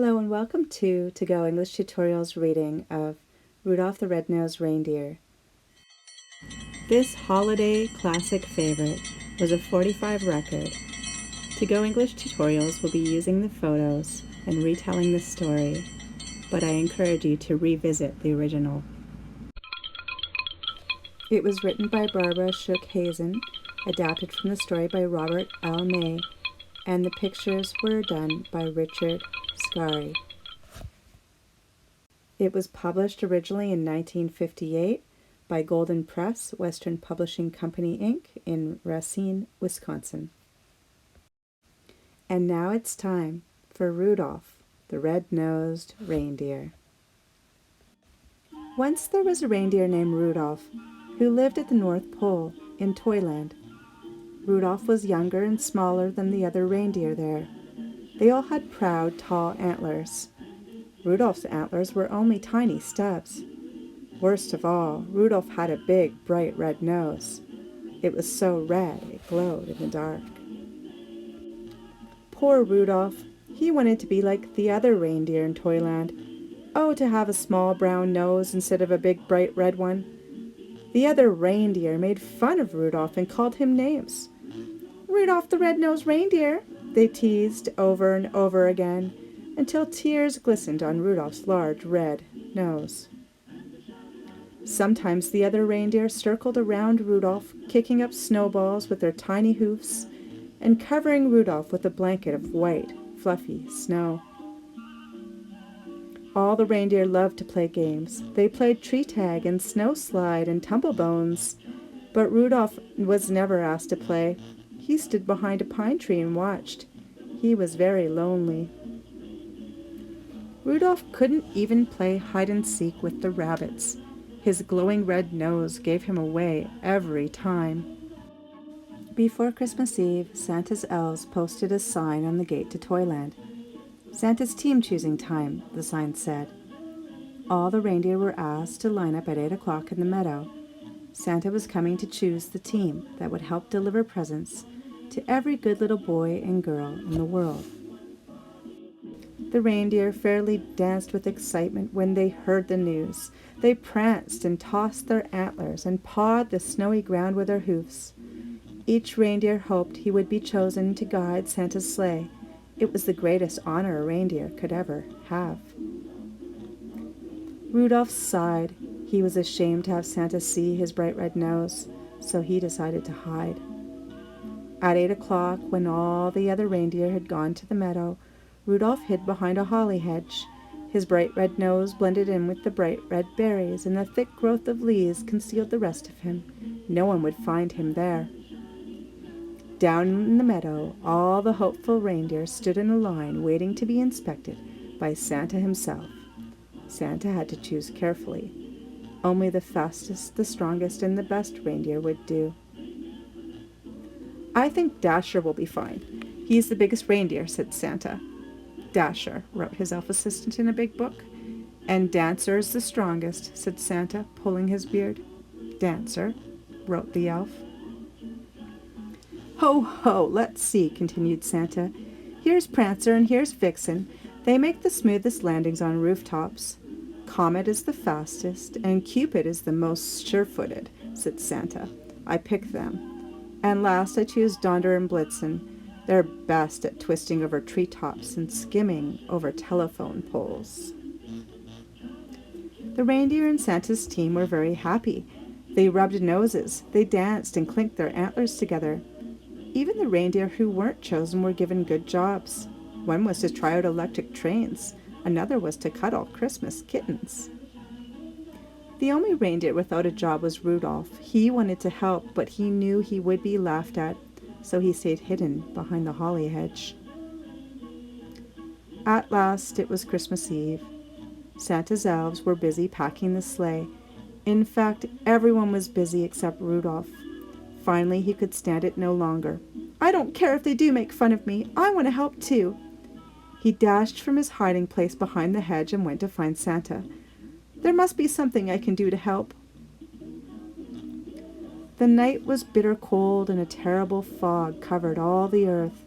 Hello and welcome to Go English Tutorials reading of Rudolph the Red-Nosed Reindeer. This holiday classic favorite was a 45 record. To Go English Tutorials will be using the photos and retelling the story, but I encourage you to revisit the original. It was written by Barbara Shook Hazen, adapted from the story by Robert L. May, and the pictures were done by Richard Scarry. It was published originally in 1958 by Golden Press, Western Publishing Company, Inc. in Racine, Wisconsin. And now it's time for Rudolph the Red-Nosed Reindeer. Once there was a reindeer named Rudolph who lived at the North Pole in Toyland. Rudolph was younger and smaller than the other reindeer there. They all had proud, tall antlers. Rudolph's antlers were only tiny stubs. Worst of all, Rudolph had a big, bright red nose. It was so red it glowed in the dark. Poor Rudolph! He wanted to be like the other reindeer in Toyland. Oh, to have a small brown nose instead of a big, bright red one. The other reindeer made fun of Rudolph and called him names. "Rudolph the Red-Nosed Reindeer," they teased over and over again, until tears glistened on Rudolph's large red nose. Sometimes the other reindeer circled around Rudolph, kicking up snowballs with their tiny hoofs and covering Rudolph with a blanket of white, fluffy snow. All the reindeer loved to play games. They played tree tag and snow slide and tumble bones, but Rudolph was never asked to play. He stood behind a pine tree and watched. He was very lonely. Rudolph couldn't even play hide-and-seek with the rabbits. His glowing red nose gave him away every time. Before Christmas Eve, Santa's elves posted a sign on the gate to Toyland. "Santa's team choosing time," the sign said. All the reindeer were asked to line up at 8 o'clock in the meadow. Santa was coming to choose the team that would help deliver presents to every good little boy and girl in the world. The reindeer fairly danced with excitement when they heard the news. They pranced and tossed their antlers and pawed the snowy ground with their hoofs. Each reindeer hoped he would be chosen to guide Santa's sleigh. It was the greatest honor a reindeer could ever have. Rudolph sighed. He was ashamed to have Santa see his bright red nose, so he decided to hide. At 8 o'clock, when all the other reindeer had gone to the meadow, Rudolph hid behind a holly hedge. His bright red nose blended in with the bright red berries, and the thick growth of leaves concealed the rest of him. No one would find him there. Down in the meadow, all the hopeful reindeer stood in a line waiting to be inspected by Santa himself. Santa had to choose carefully. Only the fastest, the strongest, and the best reindeer would do. "I think Dasher will be fine. He's the biggest reindeer," said Santa. "Dasher," wrote his elf assistant in a big book. "And Dancer is the strongest," said Santa, pulling his beard. "Dancer," wrote the elf. "Ho, ho, let's see," continued Santa. "Here's Prancer and here's Vixen. They make the smoothest landings on rooftops. Comet is the fastest, and Cupid is the most sure-footed," said Santa. "I pick them. And last I choose Donder and Blitzen. They're best at twisting over treetops and skimming over telephone poles." The reindeer in Santa's team were very happy. They rubbed noses, they danced and clinked their antlers together. Even the reindeer who weren't chosen were given good jobs. One was to try out electric trains. Another was to cuddle Christmas kittens. The only reindeer without a job was Rudolph. He wanted to help, but he knew he would be laughed at, so he stayed hidden behind the holly hedge. At last it was Christmas Eve. Santa's elves were busy packing the sleigh. In fact, everyone was busy except Rudolph. Finally, he could stand it no longer. "I don't care if they do make fun of me. I want to help too." He dashed from his hiding place behind the hedge and went to find Santa. "There must be something I can do to help." The night was bitter cold, and a terrible fog covered all the earth.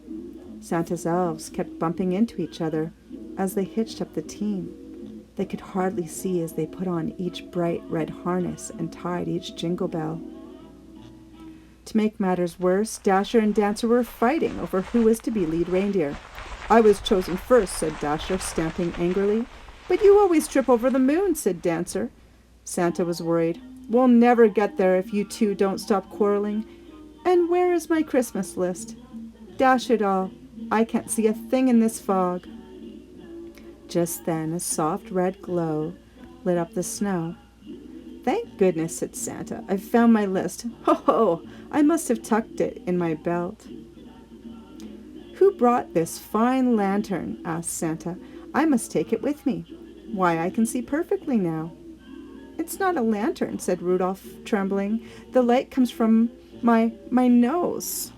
Santa's elves kept bumping into each other. as they hitched up the team. They could hardly see as they put on each bright red harness and tied each jingle bell. To make matters worse, Dasher and Dancer were fighting over who was to be lead reindeer. "I was chosen first," said Dasher, stamping angrily. "But you always trip over the moon," said Dancer. Santa was worried. "We'll never get there if you two don't stop quarreling. And where is my Christmas list? Dash it all, I can't see a thing in this fog." Just then a soft red glow lit up the snow. "Thank goodness," said Santa. "I've found my list. Ho ho! I must have tucked it in my belt." "Who brought this fine lantern?" asked Santa. "I must take it with me. Why, I can see perfectly now." "It's not a lantern," said Rudolph, trembling. "The light comes from my nose."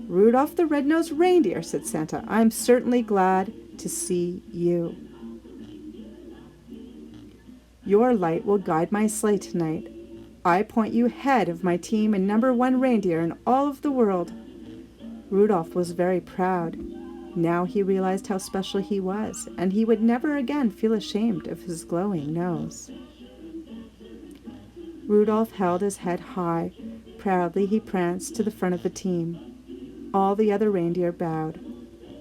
"Rudolph the Red-Nosed Reindeer," said Santa. "I'm certainly glad to see you. Your light will guide my sleigh tonight. I point you head of my team and #1 reindeer in all of the world." Rudolph was very proud. Now he realized how special he was, and he would never again feel ashamed of his glowing nose. Rudolph held his head high. Proudly he pranced to the front of the team. All the other reindeer bowed.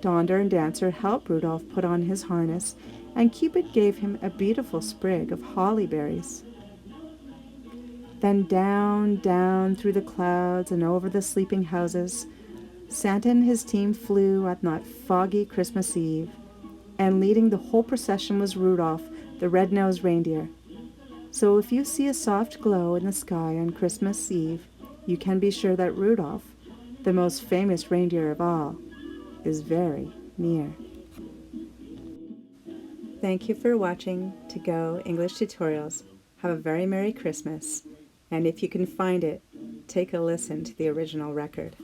Donder and Dancer helped Rudolph put on his harness, and Cupid gave him a beautiful sprig of holly berries. Then down, down through the clouds and over the sleeping houses, Santa and his team flew on that foggy Christmas Eve, and leading the whole procession was Rudolph, the red-nosed reindeer. So if you see a soft glow in the sky on Christmas Eve, you can be sure that Rudolph, the most famous reindeer of all, is very near. Thank you for watching To Go English Tutorials. Have a very Merry Christmas, and if you can find it, take a listen to the original record.